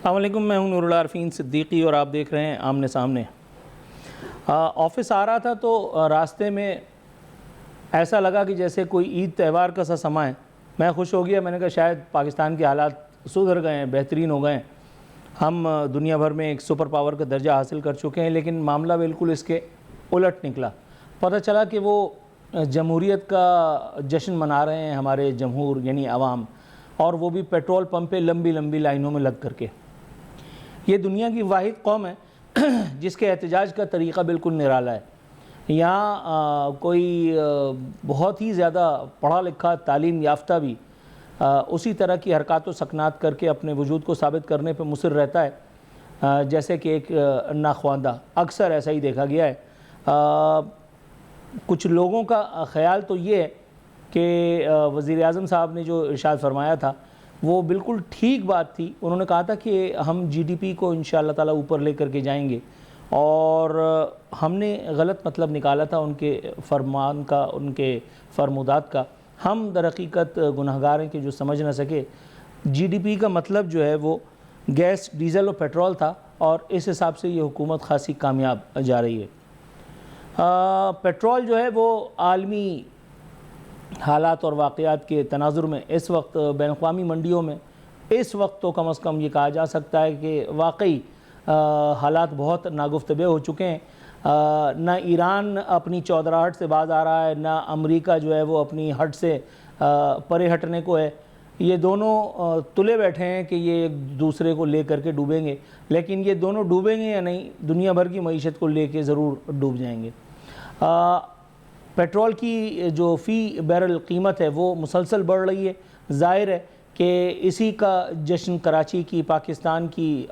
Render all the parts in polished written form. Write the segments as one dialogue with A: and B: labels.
A: السلام علیکم، میں ہوں نور اللہ عارفین صدیقی اور آپ دیکھ رہے ہیں آمنے سامنے۔ آفس آ رہا تھا تو راستے میں ایسا لگا کہ جیسے کوئی عید تہوار کا سا سما ہے۔ میں خوش ہو گیا، میں نے کہا شاید پاکستان کے حالات سدھر گئے ہیں، بہترین ہو گئے ہیں، ہم دنیا بھر میں ایک سپر پاور کا درجہ حاصل کر چکے ہیں۔ لیکن معاملہ بالکل اس کے الٹ نکلا۔ پتہ چلا کہ وہ جمہوریت کا جشن منا رہے ہیں ہمارے جمہور یعنی عوام، اور وہ بھی پیٹرول پمپ پہ لمبی لمبی لائنوں میں لگ کر کے۔ یہ دنیا کی واحد قوم ہے جس کے احتجاج کا طریقہ بالکل نرالا ہے۔ یہاں کوئی بہت ہی زیادہ پڑھا لکھا تعلیم یافتہ بھی اسی طرح کی حرکات و سکنات کر کے اپنے وجود کو ثابت کرنے پہ مصر رہتا ہے جیسے کہ ایک ناخواندہ۔ اکثر ایسا ہی دیکھا گیا ہے۔ کچھ لوگوں کا خیال تو یہ ہے کہ وزیر اعظم صاحب نے جو ارشاد فرمایا تھا وہ بالکل ٹھیک بات تھی۔ انہوں نے کہا تھا کہ ہم جی ڈی پی کو انشاءاللہ تعالیٰ اوپر لے کر کے جائیں گے، اور ہم نے غلط مطلب نکالا تھا ان کے فرمان کا، ان کے فرمودات کا۔ ہم در حقیقت گنہگار ہیں کہ جو سمجھ نہ سکے۔ جی ڈی پی کا مطلب جو ہے وہ گیس، ڈیزل اور پیٹرول تھا، اور اس حساب سے یہ حکومت خاصی کامیاب جا رہی ہے۔ پیٹرول جو ہے وہ عالمی حالات اور واقعات کے تناظر میں اس وقت بین الاقوامی منڈیوں میں اس وقت تو کم از کم یہ کہا جا سکتا ہے کہ واقعی حالات بہت ناگفتبے ہو چکے ہیں۔ نہ ایران اپنی چودراہٹ سے باز آ رہا ہے، نہ امریکہ جو ہے وہ اپنی ہٹ سے پرے ہٹنے کو ہے۔ یہ دونوں تلے بیٹھے ہیں کہ یہ ایک دوسرے کو لے کر کے ڈوبیں گے، لیکن یہ دونوں ڈوبیں گے یا نہیں، دنیا بھر کی معیشت کو لے کے ضرور ڈوب جائیں گے۔ پیٹرول کی جو فی بیرل قیمت ہے وہ مسلسل بڑھ رہی ہے۔ ظاہر ہے کہ اسی کا جشن کراچی کی، پاکستان کی،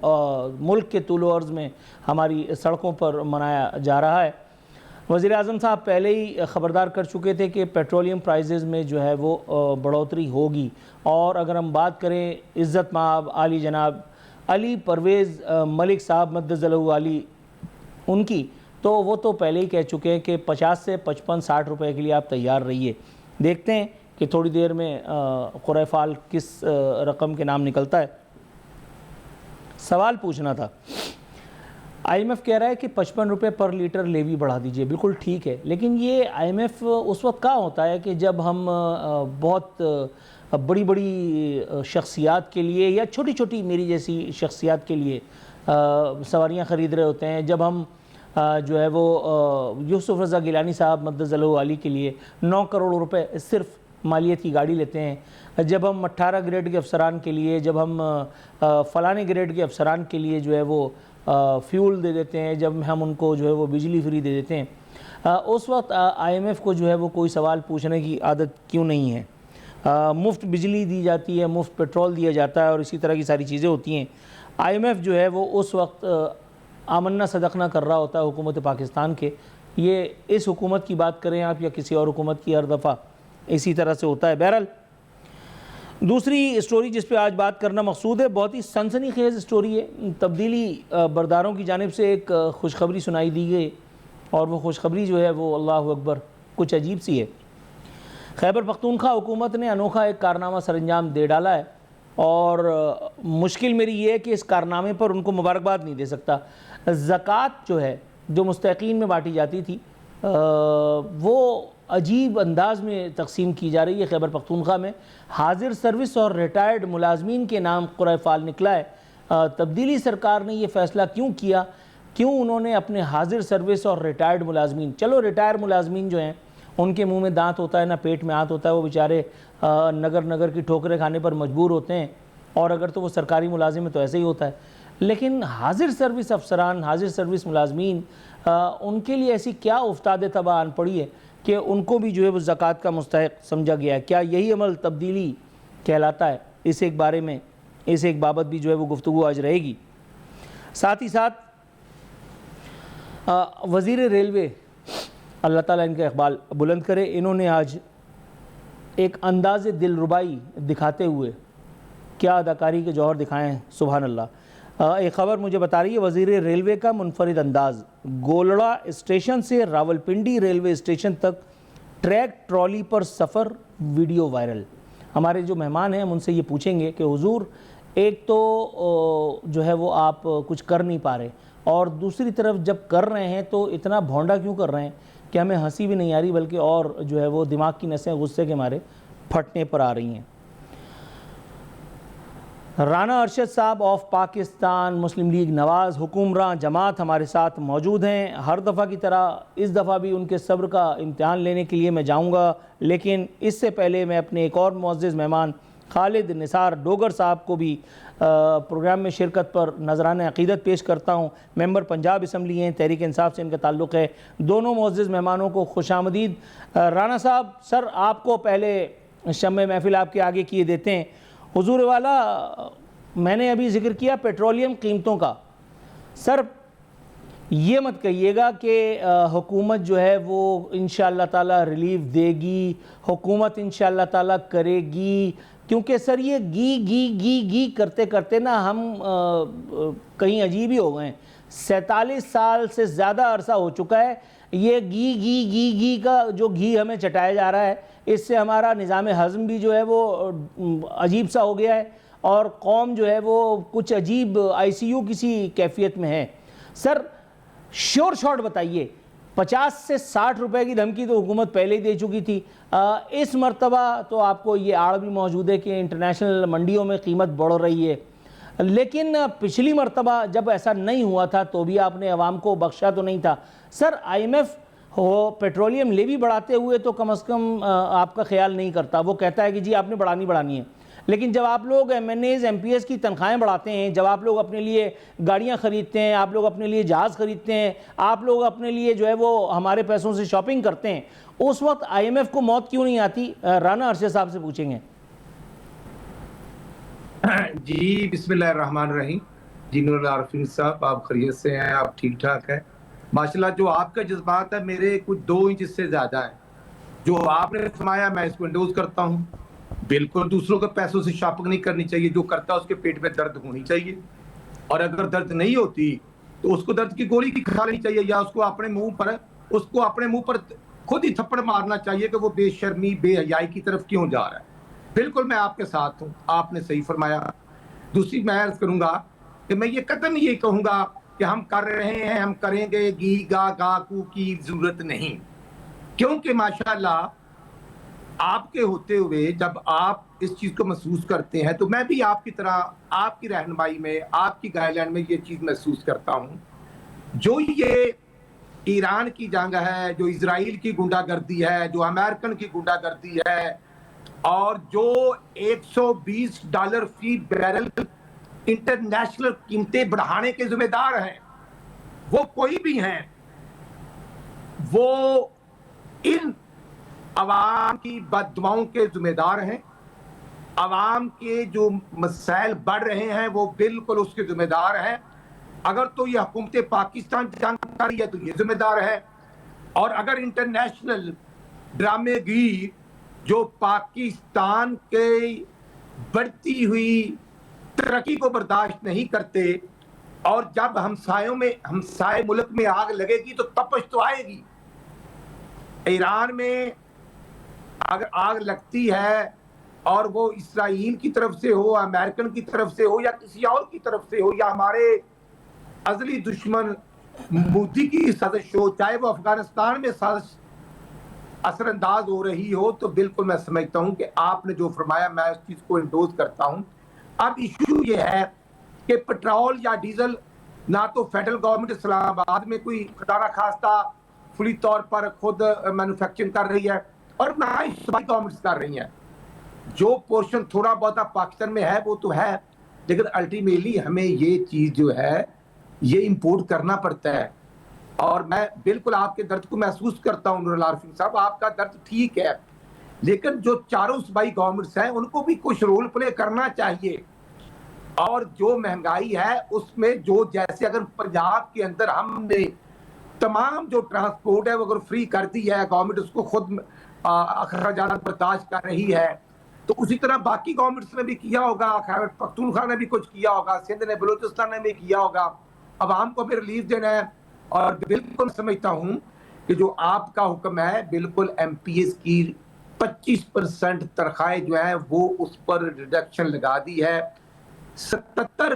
A: ملک کے طول و عرض میں ہماری سڑکوں پر منایا جا رہا ہے۔ وزیر اعظم صاحب پہلے ہی خبردار کر چکے تھے کہ پیٹرولیم پرائزز میں جو ہے وہ بڑھوتری ہوگی، اور اگر ہم بات کریں عزت مآب عالی جناب علی پرویز ملک صاحب مدظلہ علی ان کی، تو وہ تو پہلے ہی کہہ چکے ہیں کہ 50 سے 55-60 روپے کے لیے آپ تیار رہیے۔ دیکھتے ہیں کہ تھوڑی دیر میں قرعہ فال کس رقم کے نام نکلتا ہے۔ سوال پوچھنا تھا، آئی ایم ایف کہہ رہا ہے کہ 55 روپے پر لیٹر لیوی بڑھا دیجئے، بالکل ٹھیک ہے، لیکن یہ آئی ایم ایف اس وقت کہاں ہوتا ہے کہ جب ہم بہت بڑی بڑی شخصیات کے لیے یا چھوٹی چھوٹی میری جیسی شخصیات کے لیے سواریاں خرید رہے ہوتے ہیں، جب ہم جو ہے وہ یوسف رضا گیلانی صاحب مدظلہ علی کے لیے 9 کروڑ روپے صرف مالیت کی گاڑی لیتے ہیں، جب ہم 18 گریڈ کے افسران کے لیے، جب ہم فلانے گریڈ کے افسران کے لیے جو ہے وہ فیول دے دیتے ہیں، جب ہم ان کو جو ہے وہ بجلی فری دے دیتے ہیں، اس وقت آئی ایم ایف کو جو ہے وہ کوئی سوال پوچھنے کی عادت کیوں نہیں ہے؟ مفت بجلی دی جاتی ہے، مفت پیٹرول دیا جاتا ہے، اور اسی طرح کی ساری چیزیں ہوتی ہیں۔ آئی ایم ایف جو ہے وہ اس وقت آمنا صدقنا کر رہا ہوتا ہے حکومت پاکستان کے۔ یہ اس حکومت کی بات کریں آپ یا کسی اور حکومت کی، ہر دفعہ اسی طرح سے ہوتا ہے۔ بہرحال دوسری سٹوری جس پہ آج بات کرنا مقصود ہے، بہت ہی سنسنی خیز سٹوری ہے۔ تبدیلی برداروں کی جانب سے ایک خوشخبری سنائی دی گئی، اور وہ خوشخبری جو ہے وہ اللہ اکبر کچھ عجیب سی ہے۔ خیبر پختونخوا حکومت نے انوکھا ایک کارنامہ سر انجام دے ڈالا ہے، اور مشکل میری یہ ہے کہ اس کارنامے پر ان کو مبارکباد نہیں دے سکتا۔ زکوٰۃ جو ہے جو مستحقین میں بانٹی جاتی تھی وہ عجیب انداز میں تقسیم کی جا رہی ہے۔ خیبر پختونخوا میں حاضر سروس اور ریٹائرڈ ملازمین کے نام قرعہ فال نکلا ہے۔ تبدیلی سرکار نے یہ فیصلہ کیوں کیا؟ کیوں انہوں نے اپنے حاضر سروس اور ریٹائرڈ ملازمین، چلو ریٹائر ملازمین جو ہیں ان کے منہ میں دانت ہوتا ہے نہ پیٹ میں ہاتھ ہوتا ہے، وہ بیچارے نگر نگر کی ٹھوکریں کھانے پر مجبور ہوتے ہیں، اور اگر تو وہ سرکاری ملازم ہے تو ایسے ہی ہوتا ہے، لیکن حاضر سروس افسران، حاضر سروس ملازمین، ان کے لیے ایسی کیا افتاد تباہ آن پڑی ہے کہ ان کو بھی جو ہے وہ زکوٰۃ کا مستحق سمجھا گیا ہے؟ کیا یہی عمل تبدیلی کہلاتا ہے؟ اس ایک بارے میں، اس ایک بابت بھی جو ہے وہ گفتگو آج رہے گی۔ ساتھ ہی ساتھ وزیر ریلوے، اللہ تعالیٰ ان کا اقبال بلند کرے، انہوں نے آج ایک انداز دلربائی دکھاتے ہوئے کیا اداکاری کے جوہر دکھائے ہیں، سبحان اللہ۔ ایک خبر مجھے بتا رہی ہے وزیر ریلوے کا منفرد انداز، گولڑا اسٹیشن سے راولپنڈی ریلوے اسٹیشن تک ٹریک ٹرالی پر سفر، ویڈیو وائرل۔ ہمارے جو مہمان ہیں ہم ان سے یہ پوچھیں گے کہ حضور ایک تو جو ہے وہ آپ کچھ کر نہیں پا رہے، اور دوسری طرف جب کر رہے ہیں تو اتنا بھونڈا کیوں کر رہے ہیں کہ ہمیں ہنسی بھی نہیں آ رہی، بلکہ اور جو ہے وہ دماغ کی نسیں غصے کے مارے پھٹنے پر آ رہی ہیں۔ رانا ارشد صاحب آف پاکستان مسلم لیگ نواز حکمراں جماعت ہمارے ساتھ موجود ہیں۔ ہر دفعہ کی طرح اس دفعہ بھی ان کے صبر کا امتحان لینے کے لیے میں جاؤں گا، لیکن اس سے پہلے میں اپنے ایک اور معزز مہمان خالد نثار ڈوگر صاحب کو بھی پروگرام میں شرکت پر نذرانہ عقیدت پیش کرتا ہوں۔ ممبر پنجاب اسمبلی ہیں، تحریک انصاف سے ان کا تعلق ہے۔ دونوں معزز مہمانوں کو خوش آمدید۔ رانا صاحب، سر آپ کو پہلے شمع محفل آپ کے آگے کیے دیتے ہیں۔ حضور والا، میں نے ابھی ذکر کیا پیٹرولیم قیمتوں کا، سر یہ مت کہیے گا کہ حکومت جو ہے وہ انشاءاللہ تعالی ریلیف دے گی، حکومت انشاءاللہ تعالی کرے گی، کیونکہ سر یہ گی کرتے کرتے نا ہم کہیں عجیب ہی ہو گئے ہیں۔ 47 سال سے زیادہ عرصہ ہو چکا ہے یہ گی کا جو گھی ہمیں چٹایا جا رہا ہے، اس سے ہمارا نظام ہضم بھی جو ہے وہ عجیب سا ہو گیا ہے، اور قوم جو ہے وہ کچھ عجیب آئی سی یو کسی کیفیت میں ہے۔ سر شور شارٹ بتائیے، 50 سے 60 روپے کی دھمکی تو حکومت پہلے ہی دے چکی تھی، اس مرتبہ تو آپ کو یہ آڑ بھی موجود ہے کہ انٹرنیشنل منڈیوں میں قیمت بڑھ رہی ہے، لیکن پچھلی مرتبہ جب ایسا نہیں ہوا تھا تو بھی آپ نے عوام کو بخشا تو نہیں تھا۔ Sir I M F petroleum levy بڑھاتے ہوئے تو کم از کم آپ کا خیال نہیں کرتا، وہ کہتا ہے کہ جی آپ نے بڑھانی ہے، لیکن جب آپ لوگ M N As M P As کی تنخواہیں بڑھاتے ہیں، جب آپ لوگ اپنے لیے گاڑیاں خریدتے ہیں، آپ لوگ اپنے لیے جہاز خریدتے ہیں، آپ لوگ اپنے لیے جو ہے وہ ہمارے پیسوں سے شاپنگ کرتے ہیں، اس وقت آئی ایم ایف کو موت کیوں نہیں آتی؟ رانا ارشد صاحب سے پوچھیں گے۔
B: جی بسم اللہ الرحمن الرحیم۔ جی نور العارفین صاحب، آپ خیریت سے ہیں؟ آپ ٹھیک ٹھاک ہیں؟ ماشاءاللہ جو آپ کا جذبات ہے میرے کچھ 2 انچ سے زیادہ ہے۔ جو آپ نے فرمایا میں اس کو انڈوز کرتا ہوں۔ بالکل دوسروں کے پیسوں سے شاپنگ نہیں کرنی چاہیے، جو کرتا ہے اس کے پیٹ میں درد ہونی چاہیے، اور اگر درد نہیں ہوتی تو اس کو درد کی گولی کی کھا لینی چاہیے، یا اس کو اپنے منہ پر خود ہی تھپڑ مارنا چاہیے کہ وہ بے شرمی بے حیائی کی طرف کیوں جا رہا ہے۔ بالکل میں آپ کے ساتھ ہوں، آپ نے صحیح فرمایا۔ دوسری میں عرض کروں گا کہ میں یہ قطعاً یہ کہوں گا کہ ہم کر رہے ہیں، ہم کریں گے، گی گا گا کو کی ضرورت نہیں، کیونکہ ماشاءاللہ آپ کے ہوتے ہوئے جب آپ اس چیز کو محسوس کرتے ہیں تو میں بھی آپ کی طرح آپ کی رہنمائی میں، آپ کی گائیڈ لائن میں یہ چیز محسوس کرتا ہوں۔ جو یہ ایران کی جنگ ہے، جو اسرائیل کی گنڈا گردی ہے، جو امریکن کی گنڈا گردی ہے، اور جو $120 فی بیرل انٹرنیشنل قیمتیں بڑھانے کے ذمہ دار ہیں، وہ کوئی بھی ہیں، وہ ان عوام کی بد دعاؤں کے ذمہ دار ہیں۔ عوام کے جو مسائل بڑھ رہے ہیں وہ بالکل اس کے ذمہ دار ہیں۔ اگر تو یہ حکومت پاکستان جنگ کر رہی ہے تو یہ ذمہ دار ہے، اور اگر انٹرنیشنل ڈرامے گی جو پاکستان کے بڑھتی ہوئی ترقی کو برداشت نہیں کرتے، اور جب ہمسائے ملک میں آگ لگے گی تو تپش تو آئے گی۔ ایران میں اگر آگ لگتی ہے اور وہ اسرائیل کی طرف سے ہو، امریکن کی طرف سے ہو، یا کسی اور کی طرف سے ہو، یا ہمارے ازلی دشمن مودی کی سازش ہو، چاہے وہ افغانستان میں سازش اثر انداز ہو رہی ہو، تو بالکل میں سمجھتا ہوں کہ آپ نے جو فرمایا میں اس چیز کو انڈوز کرتا ہوں۔ اب ایشو یہ ہے کہ پٹرول یا ڈیزل نہ تو فیڈرل گورنمنٹ اسلام آباد میں کوئی خدا نخواستہ فلی طور پر خود مینوفیکچرنگ کر رہی ہے، اور نہ ہی صوبائی گورنمنٹس کر رہی ہیں۔ جو پورشن تھوڑا بہت پاکستان میں ہے وہ تو ہے، لیکن الٹیمیٹلی ہمیں یہ چیز جو ہے یہ امپورٹ کرنا پڑتا ہے۔ اور میں بالکل آپ کے درد کو محسوس کرتا ہوں نور العارفین صاحب، آپ کا درد ٹھیک ہے، لیکن جو چاروں صوبائی گورنمنٹس ہیں ان کو بھی کچھ رول پلے کرنا چاہیے۔ اور جو مہنگائی ہے اس میں جو جیسے اگر پنجاب کے اندر ہم نے تمام جو ٹرانسپورٹ ہے وہ اگر فری کر دی ہے، گورنمنٹ اس کو خود اخراجات برداشت کر رہی ہے، تو اسی طرح باقی گورنمنٹس نے بھی کیا ہوگا، خیبر پختونخوا نے بھی کچھ کیا ہوگا، سندھ نے، بلوچستان نے بھی کیا ہوگا، عوام کو بھی ریلیف دینا ہے۔ اور بالکل سمجھتا ہوں کہ جو آپ کا حکم ہے بالکل ایم پی ایس کی 25% تنخواہیں جو ہیں وہ اس پر ریڈکشن لگا دی ہے۔ 77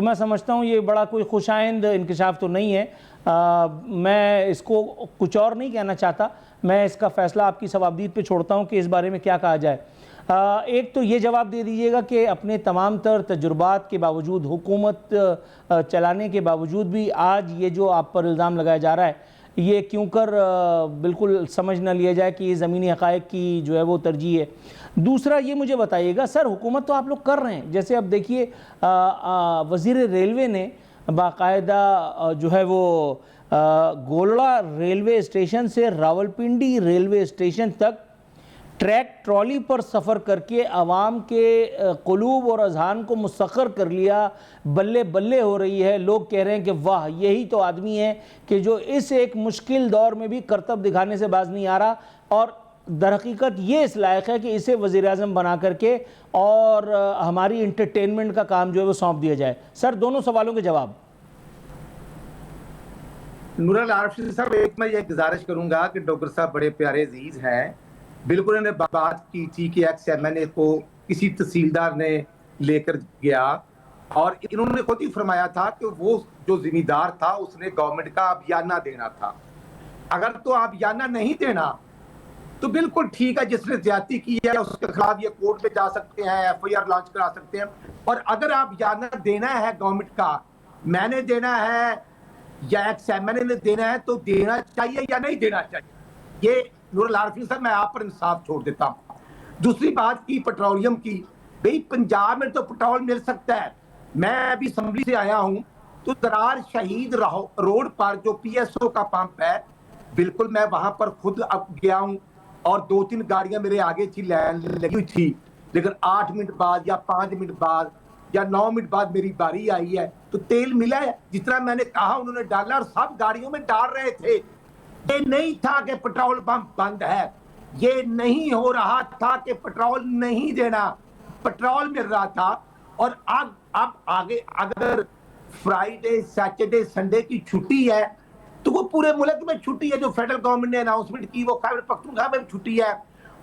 A: تو میں سمجھتا ہوں یہ بڑا کوئی خوش آئند انکشاف تو نہیں ہے. میں اس کو کچھ اور نہیں کہنا چاہتا, میں اس کا فیصلہ آپ کی ثوابدید پہ چھوڑتا ہوں کہ اس بارے میں کیا کہا جائے. ایک تو یہ جواب دے دیجئے گا کہ اپنے تمام تر تجربات کے باوجود, حکومت چلانے کے باوجود بھی آج یہ جو آپ پر الزام لگایا جا رہا ہے, یہ کیوں کر بالکل سمجھ نہ لیا جائے کہ یہ زمینی حقائق کی جو ہے وہ ترجیح ہے. دوسرا یہ مجھے بتائیے گا سر, حکومت تو آپ لوگ کر رہے ہیں, جیسے اب دیکھیے وزیر ریلوے نے باقاعدہ جو ہے وہ گولڑا ریلوے اسٹیشن سے راولپنڈی ریلوے اسٹیشن تک ٹریک ٹرالی پر سفر کر کے عوام کے قلوب اور اذہان کو مسخر کر لیا. بلے بلے ہو رہی ہے, لوگ کہہ رہے ہیں کہ واہ یہی تو آدمی ہے کہ جو اس ایک مشکل دور میں بھی کرتب دکھانے سے باز نہیں آ رہا, اور در حقیقت یہ اس لائق ہے کہ اسے وزیر اعظم بنا کر کے اور ہماری انٹرٹینمنٹ کا کام جو ہے وہ سونپ دیا جائے. سر دونوں سوالوں کے جواب.
B: نورال عارف صاحب, ایک میں یہ گزارش کروں گا کہ ڈاکٹر صاحب بڑے پیارے عزیز ہیں, بالکل انہوں نے بات کی تھی کہ ایکس ایم این اے کو کسی تحصیلدار نے لے کر گیا, اور انہوں نے خود ہی فرمایا تھا کہ وہ جو ذمہ دار تھا اس نے گورنمنٹ کا ابیانہ دینا تھا. اگر تو ابیانہ نہیں دینا تو بالکل ٹھیک ہے, جس نے زیادتی کی ہے اس کے خلاف یہ کورٹ میں جا سکتے ہیں, ایف آئی آر لانچ کرا سکتے ہیں. اور اگر ابیانہ دینا ہے گورنمنٹ کا, میں نے دینا ہے یا ایکس ایم این اے نے دینا ہے, تو دینا چاہیے یا نہیں دینا چاہیے. یہ نور العارفین صاحب میں آپ پر انصاف چھوڑ دیتا ہوں. دوسری بات کی پیٹرولیم کی, بھئی پنجاب میں تو پیٹرول مل سکتا ہے. میں ابھی اسمبلی سے آیا ہوں تو درار شہید روڈ پر جو پی ایس او کا پمپ ہے, بالکل میں وہاں پر خود اب گیا ہوں, اور 2-3 گاڑیاں میرے آگے تھی, لائن لگی ہوئی تھی, لیکن 8 منٹ بعد یا 5 منٹ بعد یا 9 منٹ بعد میری باری آئی ہے تو تیل ملا ہے جس طرح میں نے کہا انہوں نے ڈالا, اور سب گاڑیوں میں ڈال رہے تھے. یہ نہیں تھا کہ پیٹرول پمپ بند ہے, یہ نہیں ہو رہا تھا کہ پیٹرول نہیں دینا, پیٹرول مل رہا تھا. اور اب آگے اگر فرائیڈے سیٹرڈے سنڈے کی چھٹی ہے تو وہ پورے ملک میں چھٹی ہے, جو فیڈرل گورنمنٹ نے اناؤنسمنٹ کی وہ خیبر پختونخوا میں چھٹی ہے.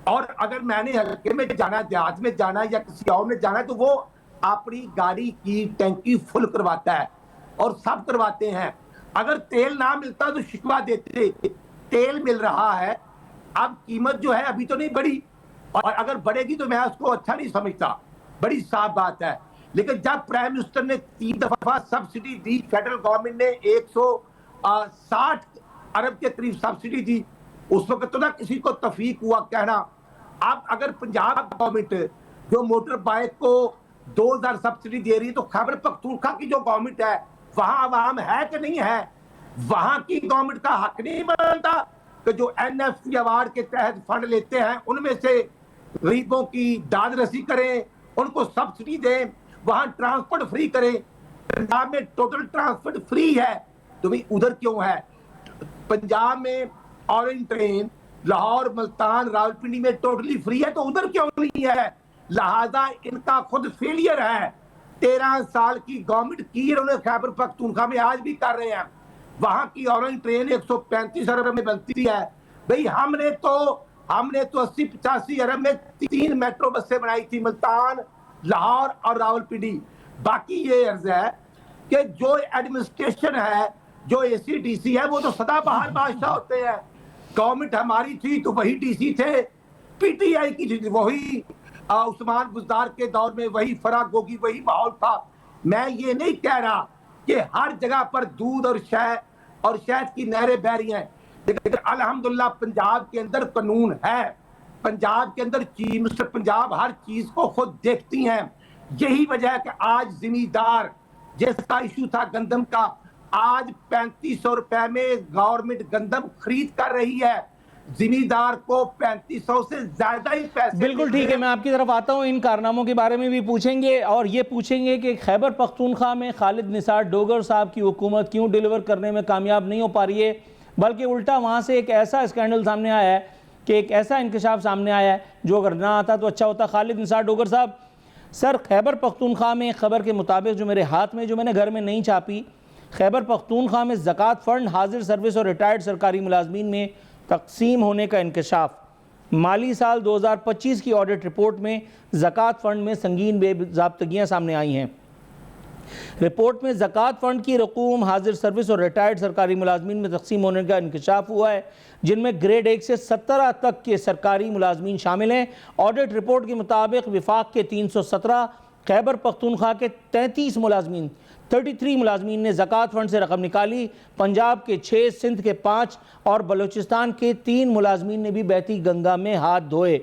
B: اور اگر میں نے حلقے میں جانا, دیہات میں جانا یا کسی اور میں جانا, تو وہ اپنی گاڑی کی ٹینکی فل کرواتا ہے, اور سب کرواتے ہیں. اگر تیل نہ ملتا تو شکوہ دیتے, تیل مل رہا ہے. اب قیمت جو ہے ابھی تو نہیں بڑھی, اور اگر بڑھے گی تو میں اس کو اچھا نہیں سمجھتا, بڑی صاف بات ہے. لیکن جب پرائم منسٹر نے 3 دفعہ سبسڈی دی, فیڈرل گورنمنٹ نے 160 ارب کے قریب سبسڈی دی, اس وقت تو نہ کسی کو تفریق ہوا کہنا. اب اگر پنجاب گورنمنٹ جو موٹر بائک کو 2000 سبسڈی دے رہی ہے, تو خیبر پختونخوا کی جو گورنمنٹ ہے وہاں عوام ہے کہ نہیں ہے؟ وہاں کی گورنمنٹ کا حق نہیں بنتا کہ جو این ایف سی ایوارڈ کے تحت فنڈ لیتے ہیں ان میں سے غریبوں کی داد رسی کریں, ان کو سبسڈی دیں, وہاں ٹرانسپورٹ فری کریں. پنجاب میں ٹوٹل ٹرانسپورٹ فری ہے, تو بھی ادھر کیوں ہے؟ پنجاب میں اورنج ٹرین لاہور ملتان راولپنڈی میں ٹوٹلی فری ہے, تو ادھر کیوں نہیں ہے؟ لہذا ان کا خود فیلئر ہے. 13 سال کی گورنمنٹ کی انہوں نے خیبر پختونخوا میں آج بھی کر رہے ہیں. وہاں کی اورنج ٹرین 135 ارب میں بنتی ہے. بھئی ہم نے تو 80-85 ارب میں 3 میٹرو بسیں بنائی تھی, ملتان, لاہور اور راولپنڈی. باقی یہ عرض ہے کہ جو ایڈمنسٹریشن ہے, جو اے سی ڈی سی ہے, وہ تو سدا بہار بادشاہ ہوتے ہیں. گورنمنٹ ہماری تھی تو وہی ڈی سی تھے, پی ٹی آئی کی تھی وہی, عثمان بزدار کے دور میں وہی فرا گوگی, وہی ماحول تھا. میں یہ نہیں کہہ رہا کہ ہر جگہ پر دودھ اور شہد کی نہریں بہ رہی ہیں, لیکن الحمدللہ پنجاب کے اندر قانون ہے, پنجاب کے اندر چیف منسٹر پنجاب ہر چیز کو خود دیکھتی ہیں. یہی وجہ ہے کہ آج زمیندار جس کا ایشو تھا گندم کا, آج 3500 روپے میں گورنمنٹ گندم خرید کر رہی ہے. زمیندار کو 3500 سے زیادہ ہی پیسے.
A: بالکل ٹھیک ہے, میں آپ کی طرف آتا ہوں, ان کارناموں کے بارے میں بھی پوچھیں گے, اور یہ پوچھیں گے کہ خیبر پختونخوا میں خالد نثار ڈوگر صاحب کی حکومت کیوں ڈیلیور کرنے میں کامیاب نہیں ہو پا رہی ہے, بلکہ الٹا وہاں سے ایک ایسا اسکینڈل سامنے آیا ہے, کہ ایک ایسا انکشاف سامنے آیا ہے جو اگر نہ آتا تو اچھا ہوتا. خالد نثار ڈوگر صاحب, سر خیبر پختونخوا میں خبر کے مطابق جو میرے ہاتھ میں, جو میں نے گھر میں نہیں چھاپی, خیبر پختونخوا میں زکوٰۃ فنڈ حاضر سروس اور ریٹائرڈ سرکاری ملازمین میں تقسیم ہونے کا انکشاف. مالی سال 2025 کی آڈٹ رپورٹ میں زکوٰۃ فنڈ میں سنگین بے ضابطگیاں سامنے آئی ہیں. رپورٹ میں زکوٰۃ فنڈ کی رقوم حاضر سروس اور ریٹائرڈ سرکاری ملازمین میں تقسیم ہونے کا انکشاف ہوا ہے، جن میں گریڈ 1 سے 17 تک کے سرکاری ملازمین شامل ہیں۔ آڈٹ رپورٹ کے مطابق وفاق کے 317، خیبر پختونخوا کے 33 ملازمین نے زکوٰۃ فنڈ سے رقم نکالی، پنجاب کے 6، سندھ کے 5 اور بلوچستان کے 3 ملازمین نے بھی بہتی گنگا میں ہاتھ دھوئے۔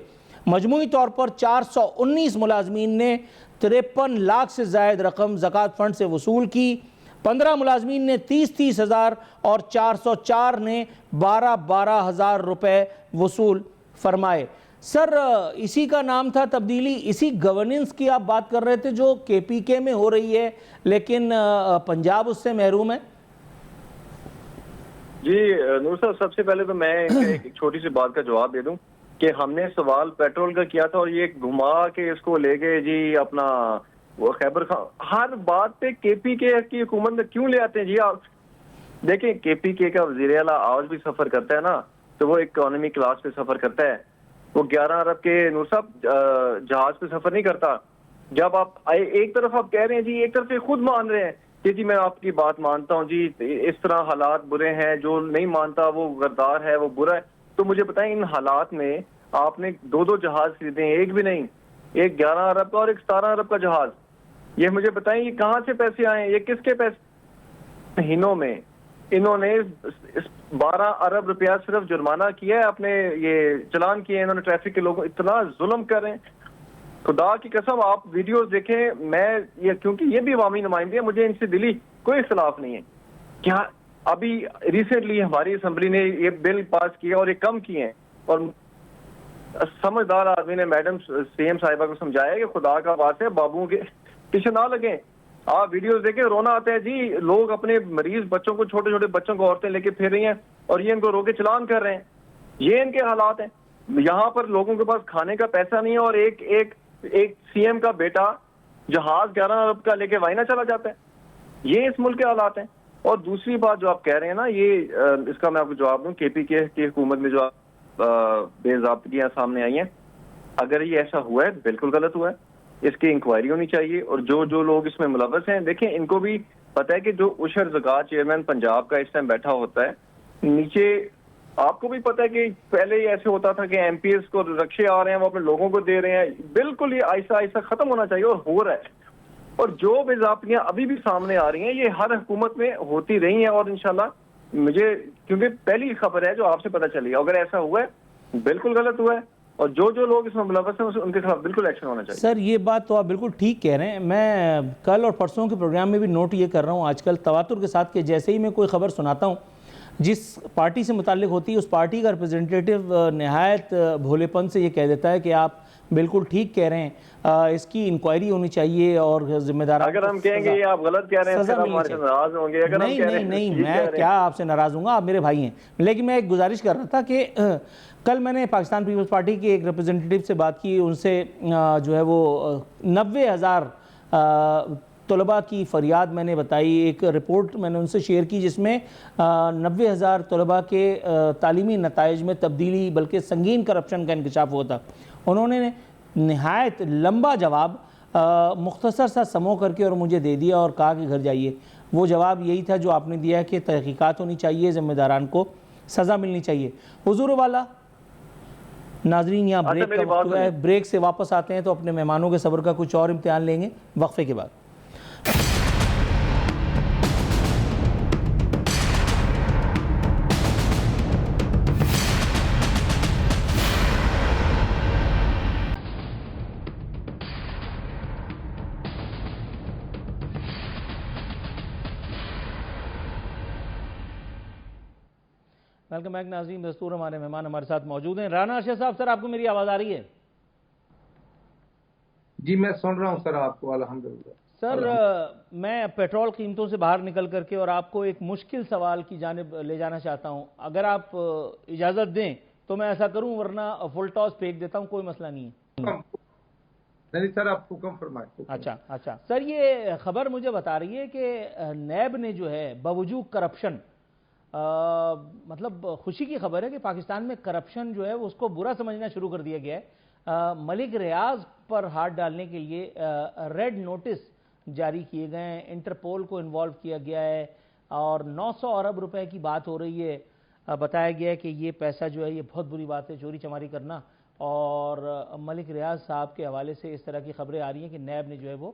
A: مجموعی طور پر 419 ملازمین نے 53 لاکھ سے زائد رقم زکوٰۃ فنڈ سے وصول کی، 15 ملازمین نے 30 ہزار اور 404 نے 12 ہزار روپے وصول فرمائے۔ سر، اسی کا نام تھا تبدیلی، اسی گورننس کی آپ بات کر رہے تھے جو کے پی کے میں ہو رہی ہے لیکن پنجاب اس سے محروم ہے۔
C: جی نور صاحب، سب سے پہلے تو میں ایک چھوٹی سی بات کا جواب دے دوں کہ ہم نے سوال پیٹرول کا کیا تھا اور یہ گھما کے اس کو لے گئے جی اپنا وہ خیبر خان، ہر بات پہ کے پی کے کی حکومت میں کیوں لے آتے ہیں جی آپ؟ دیکھیں کے پی کے کا وزیر اعلیٰ آج بھی سفر کرتا ہے نا تو وہ اکانومی کلاس پہ سفر کرتا ہے، وہ 11 ارب کے نور صاحب جہاز پہ سفر نہیں کرتا۔ جب آپ ایک طرف آپ کہہ رہے ہیں جی، ایک طرف سے خود مان رہے ہیں کہ جی میں آپ کی بات مانتا ہوں جی، اس طرح حالات برے ہیں، جو نہیں مانتا وہ غدار ہے، وہ برا ہے، تو مجھے بتائیں ان حالات میں آپ نے 2 جہاز خریدے ہیں، ایک بھی نہیں، ایک 11 ارب کا اور ایک 17 ارب کا جہاز، یہ مجھے بتائیں یہ کہاں سے پیسے آئے ہیں، یہ کس کے پیسے؟ مہینوں میں انہوں نے 12 ارب روپیہ صرف جرمانہ کیا ہے، اپنے یہ چلان کیے ہیں انہوں نے ٹریفک کے لوگوں، اتنا ظلم کر رہے ہیں۔ خدا کی قسم آپ ویڈیوز دیکھیں، میں یہ کیونکہ یہ بھی عوامی نمائندے ہیں، مجھے ان سے دلی کوئی اختلاف نہیں ہے۔ کیا ابھی ریسنٹلی ہماری اسمبلی نے یہ بل پاس کیا اور یہ کم کیے ہیں، اور سمجھدار آدمی نے میڈم سی ایم صاحبہ کو سمجھایا کہ خدا کا واسطہ بابوں کے پیچھے نہ لگیں۔ آپ ویڈیوز دیکھیں، رونا آتا ہے جی، لوگ اپنے مریض بچوں کو، چھوٹے چھوٹے بچوں کو عورتیں لے کے پھر رہی ہیں اور یہ ان کو روکے چلان کر رہے ہیں، یہ ان کے حالات ہیں۔ یہاں پر لوگوں کے پاس کھانے کا پیسہ نہیں ہے اور ایک سی ایم کا بیٹا جہاز 11 ارب کا لے کے وائنا چلا جاتا ہے، یہ اس ملک کے حالات ہیں۔ اور دوسری بات جو آپ کہہ رہے ہیں نا، یہ اس کا میں آپ کو جواب دوں، کے پی کے کی حکومت میں جو بے ضابطگیاں سامنے آئی ہیں، اگر یہ ایسا ہوا ہے بالکل غلط ہوا ہے، اس کی انکوائری ہونی چاہیے، اور جو لوگ اس میں ملوث ہیں، دیکھیں ان کو بھی پتہ ہے کہ جو عشر زکوٰۃ چیئرمین پنجاب کا اس ٹائم بیٹھا ہوتا ہے نیچے، آپ کو بھی پتہ ہے کہ پہلے ہی ایسے ہوتا تھا کہ ایم پی ایس کو رکشے آ رہے ہیں وہ اپنے لوگوں کو دے رہے ہیں، بالکل یہ آہستہ آہستہ ختم ہونا چاہیے اور ہو رہا ہے۔ اور جو بے ضابطگیاں ابھی بھی سامنے آ رہی ہیں یہ ہر حکومت میں ہوتی رہی ہیں، اور انشاءاللہ مجھے کیونکہ پہلی خبر ہے جو آپ سے پتہ چلی، اگر ایسا ہوا ہے بالکل غلط ہوا ہے، اور جو لوگ اس میں ملوث ہیں ان کے خلاف بالکل ایکشن ہونا چاہیے۔
A: سر یہ بات تو آپ بالکل ٹھیک کہہ رہے ہیں، میں کل اور پرسوں کے پروگرام میں بھی نوٹ یہ کر رہا ہوں آج کل تواتر کے ساتھ کہ جیسے ہی میں کوئی خبر سناتا ہوں جس پارٹی سے متعلق ہوتی ہے، اس پارٹی کا ریپرزنٹیٹیو نہایت بھولے پن سے یہ کہہ دیتا ہے کہ آپ بالکل ٹھیک کہہ رہے ہیں، اس کی انکوائری ہونی چاہیے اور ذمہ دار،
C: اگر ہم کہیں گے یہ آپ غلط کہہ رہے ہیں پھر ہمارے سے ناراض ہوں گے، اگر ہم کہہ رہے ہیں
A: نہیں میں کیا آپ سے ناراض ہوں گا، آپ میرے بھائی ہیں، لیکن میں ایک گزارش کر رہا تھا کہ کل میں نے پاکستان پیپلز پارٹی کے ایک ریپرزنٹیٹیو سے بات کی، ان سے جو ہے وہ 90,000 طلباء کی فریاد میں نے بتائی، ایک رپورٹ میں نے ان سے شیئر کی جس میں 90,000 طلباء کے تعلیمی نتائج میں تبدیلی بلکہ سنگین کرپشن کا انکشاف ہوا تھا۔ انہوں نے نہایت لمبا جواب مختصر سا سمو کر کے اور مجھے دے دیا اور کہا کہ گھر جائیے۔ وہ جواب یہی تھا جو آپ نے دیا کہ تحقیقات ہونی چاہیے، ذمہ داران کو سزا ملنی چاہیے۔ حضور والا ناظرین، یہاں بریک کا وقت ہوا ہے، بریک سے واپس آتے ہیں تو اپنے مہمانوں کے صبر کا کچھ اور امتحان لیں گے وقفے کے بعد۔ ویلکم بیک ناظرین، دستور ہمارے مہمان ہمارے ساتھ موجود ہیں۔ رانا ارشد صاحب، سر آپ کو میری آواز آ رہی ہے؟
B: جی میں سن رہا ہوں سر آپ کو، الحمدللہ۔
A: سر میں پیٹرول قیمتوں سے باہر نکل کر کے اور آپ کو ایک مشکل سوال کی جانب لے جانا چاہتا ہوں، اگر آپ اجازت دیں تو میں ایسا کروں، ورنہ فل ٹاس پھینک دیتا ہوں، کوئی مسئلہ نہیں ہے۔
B: نہیں سر، آپ حکم فرمائیں۔
A: اچھا سر، یہ خبر مجھے بتا رہی ہے کہ نیب نے جو ہے باوجود کرپشن، مطلب خوشی کی خبر ہے کہ پاکستان میں کرپشن جو ہے اس کو برا سمجھنا شروع کر دیا گیا ہے، ملک ریاض پر ہاتھ ڈالنے کے لیے ریڈ نوٹس جاری کیے گئے ہیں, انٹرپول کو انوالو کیا گیا ہے, اور 900 ارب روپے کی بات ہو رہی ہے. بتایا گیا ہے کہ یہ پیسہ جو ہے یہ بہت بری بات ہے, چوری چماری کرنا. اور ملک ریاض صاحب کے حوالے سے اس طرح کی خبریں آ رہی ہیں کہ نیب نے جو ہے وہ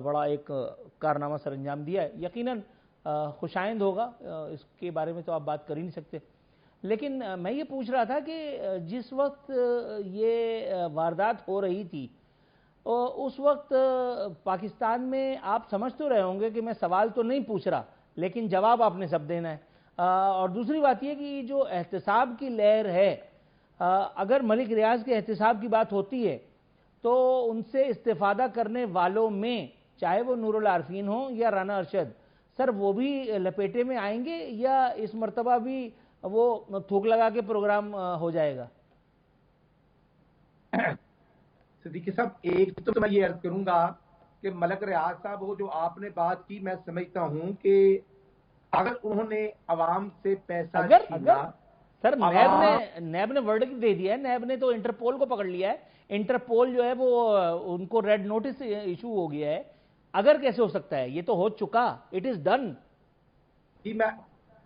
A: بڑا ایک کارنامہ سر انجام دیا ہے. یقیناً خوشائند ہوگا, اس کے بارے میں تو آپ بات کر ہی نہیں سکتے. لیکن میں یہ پوچھ رہا تھا کہ جس وقت یہ واردات ہو رہی تھی اس وقت پاکستان میں, آپ سمجھ تو رہے ہوں گے کہ میں سوال تو نہیں پوچھ رہا لیکن جواب آپ نے سب دینا ہے. اور دوسری بات یہ کہ جو احتساب کی لہر ہے, اگر ملک ریاض کے احتساب کی بات ہوتی ہے تو ان سے استفادہ کرنے والوں میں چاہے وہ نور العارفین ہوں یا رانا ارشد, سر وہ بھی لپیٹے میں آئیں گے یا اس مرتبہ بھی وہ تھوک لگا کے پروگرام ہو جائے گا؟
B: صدیقی صاحب, ایک تو میں یہ عرض کروں گا کہ ملک ریاض صاحب وہ جو آپ نے بات کی, میں سمجھتا ہوں کہ اگر انہوں نے عوام سے پیسہ چھینا,
A: سر نیب نے ورڈکٹ دے دیا ہے, نیب نے تو انٹرپول کو پکڑ لیا ہے. انٹرپول جو ہے وہ ان کو ریڈ نوٹس ایشو ہو گیا ہے. اگر کیسے ہو سکتا ہے, یہ تو ہو چکا, اٹ از ڈن.
B: جی, میں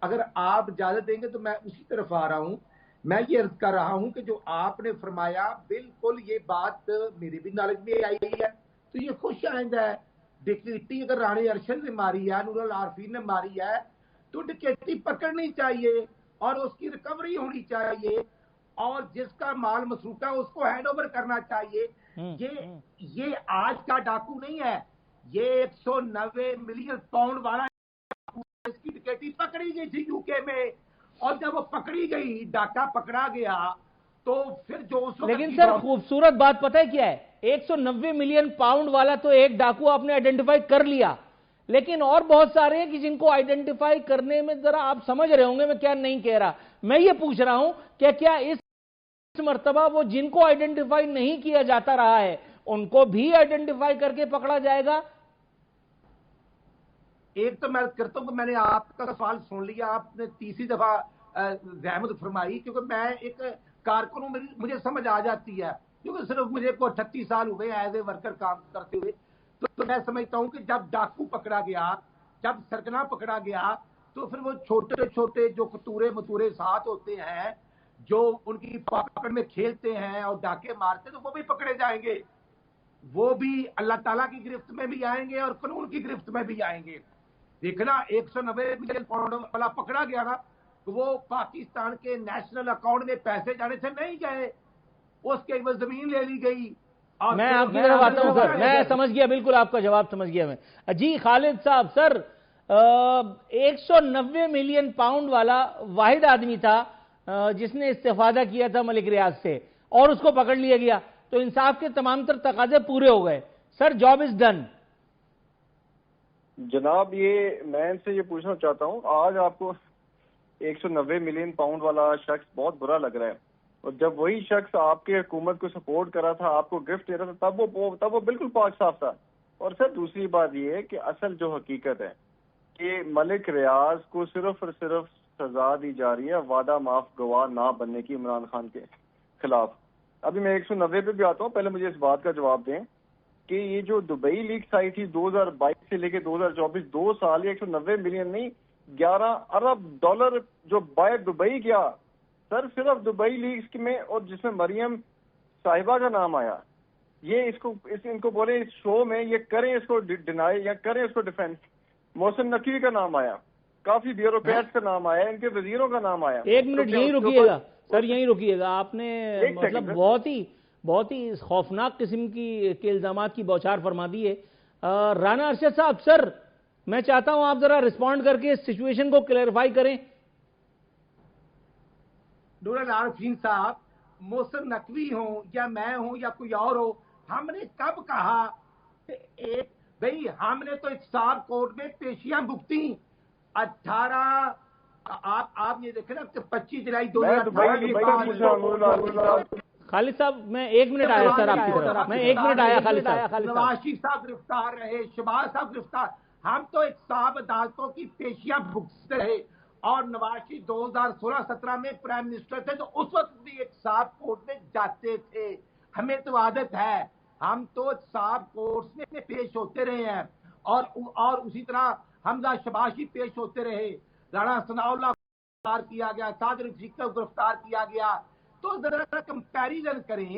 B: اگر آپ اجازت دیں گے تو میں اسی طرف آ رہا ہوں. میں یہ عرض کر رہا ہوں کہ جو آپ نے فرمایا بالکل یہ بات میری بھی نالج میں آئی ہے, تو یہ خوش آئندہ ہے. ڈکیتی اگر رانی ارشد نے ماری ہے, نور العارفین نے ماری ہے, تو ڈکیتی پکڑنی چاہیے اور اس کی ریکوری ہونی چاہیے, اور جس کا مال مسروقہ ہے اس کو ہینڈ اوور کرنا چاہیے. یہ آج کا ڈاکو نہیں ہے, یہ 190 ملین پاؤنڈ والا اس کی ڈکیٹی پکڑی گئی تھی یو کے میں, اور جب وہ پکڑی گئی, ڈاکا پکڑا گیا, تو پھر جو اس وقت,
A: لیکن سر خوبصورت بات پتہ ہے کیا ہے, 190 ملین پاؤنڈ والا تو ایک ڈاکو آپ نے آئیڈینٹیفائی کر لیا, لیکن اور بہت سارے ہیں کہ جن کو آئیڈینٹیفائی کرنے میں ذرا آپ سمجھ رہے ہوں گے میں کیا نہیں کہہ رہا. میں یہ پوچھ رہا ہوں کہ کیا اس مرتبہ وہ جن کو آئیڈینٹیفائی نہیں کیا جاتا رہا ہے ان کو بھی آئیڈینٹیفائی کر کے پکڑا جائے گا؟
B: ایک تو میں کرتا ہوں کہ میں نے آپ کا سوال سن لیا, آپ نے تیسری دفعہ زحمت فرمائی, کیونکہ میں ایک کارکن ہوں, مجھے سمجھ آ جاتی ہے, کیونکہ صرف مجھے کو 38 سال ہوئے ایز اے ورکر کام کرتے ہوئے. تو میں سمجھتا ہوں کہ جب ڈاکو پکڑا گیا, جب سرگنا پکڑا گیا, تو پھر وہ چھوٹے چھوٹے جو کتورے متورے ساتھ ہوتے ہیں جو ان کی پکڑ میں کھیلتے ہیں اور ڈاکے مارتے ہیں, تو وہ بھی پکڑے جائیں گے. وہ بھی اللہ تعالیٰ کی گرفت میں بھی آئیں گے اور قانون کی گرفت میں بھی آئیں گے. دیکھنا 190 ملین پاؤنڈ والا پکڑا گیا نا, تو وہ پاکستان کے نیشنل اکاؤنٹ میں پیسے جانے سے نہیں گئے, اس کے وہ زمین لے لی گئی.
A: میں آپ کی طرف آتا ہوں سر, میں سمجھ گیا, بالکل آپ کا جواب سمجھ گیا میں. جی خالد صاحب, سر 190 ملین پاؤنڈ والا واحد آدمی تھا جس نے استفادہ کیا تھا ملک ریاض سے, اور اس کو پکڑ لیا گیا, تو انصاف کے تمام تر تقاضے پورے ہو گئے. سر جاب از ڈن.
C: جناب یہ میں ان سے یہ پوچھنا چاہتا ہوں, آج آپ کو 190 ملین پاؤنڈ والا شخص بہت برا لگ رہا ہے, اور جب وہی شخص آپ کے حکومت کو سپورٹ کرا تھا, آپ کو گفٹ دے رہا تھا, تب وہ بالکل پاک صاف تھا. اور سر دوسری بات یہ ہے کہ اصل جو حقیقت ہے کہ ملک ریاض کو صرف اور صرف سزا دی جا رہی ہے وعدہ معاف گواہ نہ بننے کی عمران خان کے خلاف. ابھی میں 190 پہ بھی آتا ہوں, پہلے مجھے اس بات کا جواب دیں کہ یہ جو دبئی لیکس آئی تھی 2022 سے لے کے 2024, 2 سال, 190 ملین نہیں 11 ارب ڈالر جو باہر دبئی گیا سر, صرف دبئی لیکس میں, اور جس میں مریم صاحبہ کا نام آیا. یہ ان کو بولے اس شو میں یہ کریں, اس کو ڈینائی یا کریں اس کو ڈیفینس. محسن نقوی کا نام آیا, کافی بیوروکریٹس کا نام آیا, ان کے وزیروں کا نام آیا.
A: ایک منٹ یہیں رکیے گا سر, یہیں رکیے گا. آپ نے مطلب بہت ہی خوفناک قسم کے الزامات کی بوچھار فرما دی ہے. رانا ارشد صاحب, سر میں چاہتا ہوں آپ ذرا رسپونڈ کر کے سچویشن کو کلیریفائی کریں.
B: نور العارفین صاحب, محسن نقوی ہوں یا میں ہوں یا کوئی اور ہو, ہم نے کب کہا بھئی ہم نے تو احتساب کورٹ میں پیشیاں بھگتی 18 آپ یہ دیکھیں نا کہ 25 جولائی 2018.
A: خالد صاحب میں 1 منٹ آیا سر آپ کی طرف, میں 1 منٹ آیا خالد صاحب.
B: نواز شریف صاحب گرفتار رہے, شہباز صاحب گرفتار, ہم تو احتساب عدالتوں کی پیشیاں بھگتتے رہے. اور نواز شریف 2016-17 میں پرائم منسٹر تھے, تو اس وقت بھی احتساب کورٹ میں جاتے تھے. ہمیں تو عادت ہے, ہم تو احتساب کورٹ میں پیش ہوتے رہے ہیں. اور اسی طرح حمزہ شباشی پیش ہوتے رہے، رانا ثناء اللہ گرفتار کیا گیا، صادر رفیق کو گرفتار کیا گیا. تو ذرا کمپیریزن کریں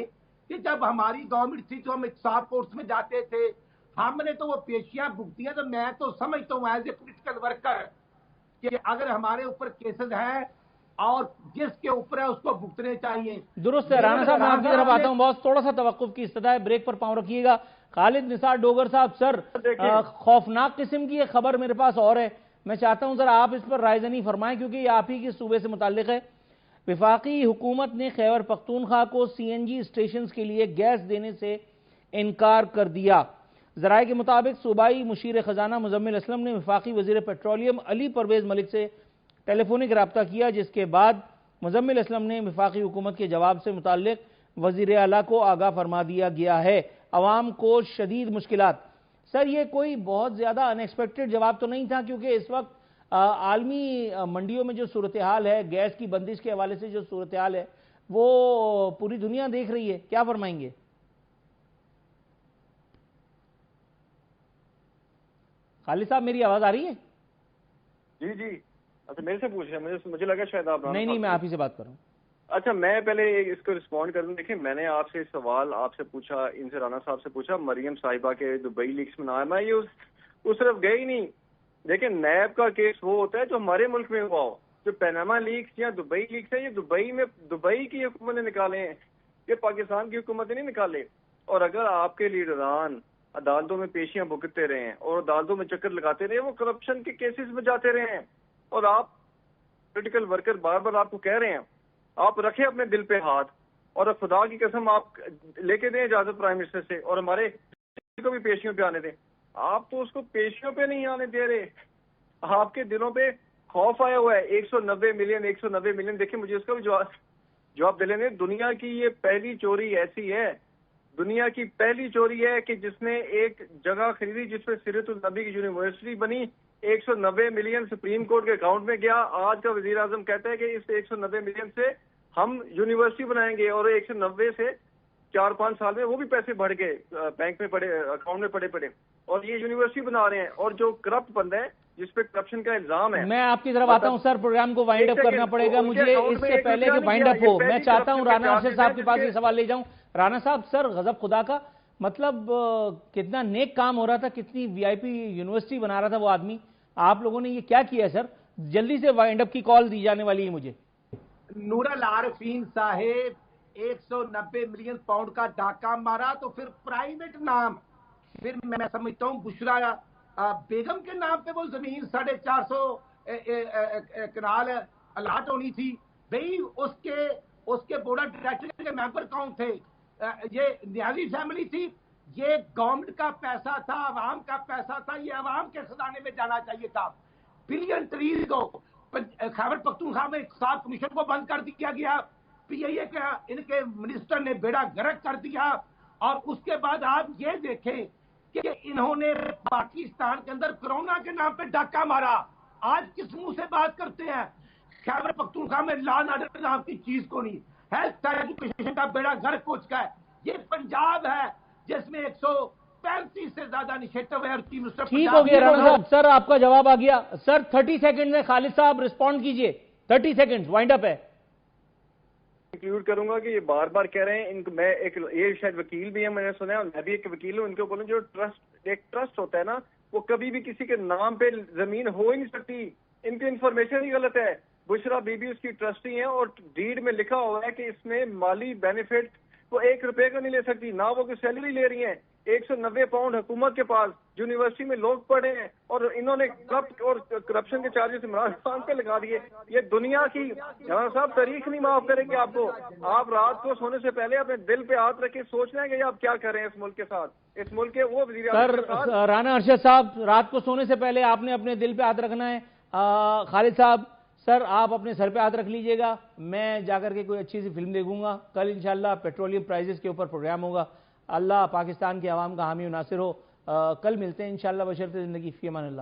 B: کہ جب ہماری گورنمنٹ تھی تو ہم احتساب کورٹس میں جاتے تھے، ہم نے تو وہ پیشیاں بھگتی ہیں. تو میں تو سمجھتا ہوں ایز اے پولیٹیکل ورکر کہ اگر ہمارے اوپر کیسز ہیں اور جس کے اوپر ہے اس کو بھگتنے چاہیے.
A: درست ہے رانا صاحب، میں آپ کی طرف آتا ہوں. بہت تھوڑا سا توقف کی استدعا ہے، بریک پر پاؤں رکھیے گا. خالد نثار ڈوگر صاحب، سر خوفناک قسم کی ایک خبر میرے پاس اور ہے، میں چاہتا ہوں ذرا آپ اس پر رائے زنی فرمائیں کیونکہ یہ آپ ہی کے صوبے سے متعلق ہے. وفاقی حکومت نے خیبر پختونخوا کو سی این جی اسٹیشنز کے لیے گیس دینے سے انکار کر دیا. ذرائع کے مطابق صوبائی مشیر خزانہ مزمل اسلم نے وفاقی وزیر پیٹرولیم علی پرویز ملک سے ٹیلی فونک رابطہ کیا، جس کے بعد مزمل اسلم نے وفاقی حکومت کے جواب سے متعلق وزیر اعلیٰ کو آگاہ فرما دیا گیا ہے. عوام کو شدید مشکلات. سر یہ کوئی بہت زیادہ ان ایکسپیکٹڈ جواب تو نہیں تھا کیونکہ اس وقت عالمی منڈیوں میں جو صورتحال ہے، گیس کی بندش کے حوالے سے جو صورتحال ہے وہ پوری دنیا دیکھ رہی ہے. کیا فرمائیں گے؟ خالد صاحب میری آواز آ رہی ہے؟
C: جی جی. اچھا میرے سے پوچھ رہے ہیں، مجھے لگا شاید آپ.
A: نہیں میں آپ ہی سے بات کر رہا ہوں.
C: اچھا میں پہلے اس کو رسپونڈ کر دوں. دیکھیں میں نے آپ سے سوال آپ سے پوچھا، ان سے رانا صاحب سے پوچھا مریم صاحبہ کے دبئی لیکس میں نہ آیا. میں یہ اس طرف گئے ہی نہیں. دیکھیں نیب کا کیس وہ ہوتا ہے جو ہمارے ملک میں ہوا ہو. جو پیناما لیکس یا دبئی لیکس ہیں یہ دبئی کی حکومت نے نکالے ہیں، یہ پاکستان کی حکومت نے نہیں نکالے. اور اگر آپ کے لیڈران عدالتوں میں پیشیاں بھگتتے رہے ہیں اور عدالتوں میں چکر لگاتے رہے، وہ کرپشن کے کیسز میں جاتے رہے ہیں، اور آپ پولیٹیکل ورکر بار بار آپ کو کہہ رہے ہیں آپ رکھیں اپنے دل پہ ہاتھ، اور خدا کی قسم آپ لے کے دیں اجازت پرائم منسٹر سے اور ہمارے کو بھی پیشیوں پہ آنے دیں. آپ تو اس کو پیشیوں پہ نہیں آنے دے رہے. آپ کے دلوں پہ خوف آیا ہوا ہے. 190 ملین. دیکھیں مجھے اس کا بھی جواب دے لینے. دنیا کی یہ پہلی چوری ایسی ہے، دنیا کی پہلی چوری ہے کہ جس نے ایک جگہ خریدی جس میں سیرت النبی کی یونیورسٹی بنی. 190 ملین سپریم کورٹ کے اکاؤنٹ میں گیا. آج کا وزیر اعظم کہتا ہے کہ اس 190 ملین سے ہم یونیورسٹی بنائیں گے، اور 190 سے 4-5 سال میں وہ بھی پیسے بڑھ گئے بینک میں پڑے، اکاؤنٹ میں پڑے اور یہ یونیورسٹی بنا رہے ہیں. اور جو کرپٹ بندہ ہے جس پہ کرپشن کا الزام ہے.
A: میں آپ کی طرف آتا ہوں سر، پروگرام کو وائنڈ اپ کرنا پڑے گا مجھے. اس سے پہلے کہ وائنڈ اپ ہو میں چاہتا ہوں رانا ارشد صاحب کے پاس یہ سوال لے جاؤں. رانا صاحب، سر غضب خدا کا مطلب کتنا نیک کام ہو رہا تھا، کتنی وی آئی پی یونیورسٹی بنا رہا تھا وہ آدمی، آپ لوگوں نے یہ کیا کیا ہے سر؟ جلدی سے وائنڈ اپ کی کال دی جانے والی ہے مجھے.
B: نور العارفین صاحب 190 ملین پاؤنڈ کا ڈاکہ مارا تو پھر پرائیویٹ نام، پھر میں سمجھتا ہوں بشرا بیگم کے نام پہ وہ زمین 450 کنال الاٹ ہونی تھی. بھئی اس کے بورڈ آف ڈائریکٹر کے ممبر کون تھے؟ یہ نیازی فیملی تھی. یہ گورنمنٹ کا پیسہ تھا، عوام کا پیسہ تھا، یہ عوام کے خزانے میں جانا چاہیے تھا. بلین ٹریز کو خیبر پختونخوا میں اقتصاد کمیشن کو بند کر دیا گیا. پی آئی اے کا ان کے منسٹر نے بیڑا غرق کر دیا. اور اس کے بعد آپ یہ دیکھیں کہ انہوں نے پاکستان کے اندر کرونا کے نام پہ ڈاکہ مارا. آج کس منہ سے بات کرتے ہیں؟ خیبر پختونخوا میں لا اینڈ آرڈر نام کی چیز کو نہیں. ہیلتھ ایجوکیشن کا بیڑا غرق ہو چکا ہے. یہ پنجاب ہے جس میں 135 سے زیادہ انیشیٹو ہے اور ٹیم منسٹر.
A: ٹھیک ہو گیا رانا صاحب، سر آپ کا جواب آ گیا. سر 30 سیکنڈ میں خالد صاحب رسپونڈ کیجئے. 30 سیکنڈ وائنڈ اپ ہے.
C: انکلوڈ کروں گا کہ یہ بار بار کہہ رہے ہیں میں یہ شاید وکیل بھی ہیں، میں نے سنا ہے، میں بھی ایک وکیل ہوں. ان کو بولوں جو ایک ٹرسٹ ہوتا ہے نا، وہ کبھی بھی کسی کے نام پہ زمین ہو ہی نہیں سکتی. ان کی انفارمیشن ہی غلط ہے. بشرا بی بی اس کی ٹرسٹی ہیں اور ڈیڈ میں لکھا ہوا ہے کہ اس میں مالی بینیفٹ وہ 1 روپے کا نہیں لے سکتی، نہ وہ کوئی سیلری لے رہی ہیں. 190 پاؤنڈ حکومت کے پاس، یونیورسٹی میں لوگ پڑھے ہیں اور انہوں نے کرپشن کے چارجز عمران خان پہ لگا دیے. یہ دنیا کی جناب صاحب تاریخ نہیں معاف کرے گی آپ کو. آپ رات کو سونے سے پہلے اپنے دل پہ ہاتھ رکھ کے سوچنا ہے کہ آپ کیا کر رہے ہیں اس ملک کے ساتھ، اس ملک کے وہ وزیر اعظم کے ساتھ.
A: رانا ارشد صاحب رات کو سونے سے پہلے آپ نے اپنے دل پہ ہاتھ رکھنا ہے. خالد صاحب سر آپ اپنے سر پہ ہاتھ رکھ لیجئے گا. میں جا کر کے کوئی اچھی سی فلم دیکھوں گا. کل انشاءاللہ پیٹرولیم پرائزز کے اوپر پروگرام ہوگا. اللہ پاکستان کے عوام کا حامی و ناصر ہو. کل ملتے ہیں انشاءاللہ بشرط زندگی. فی امان اللہ.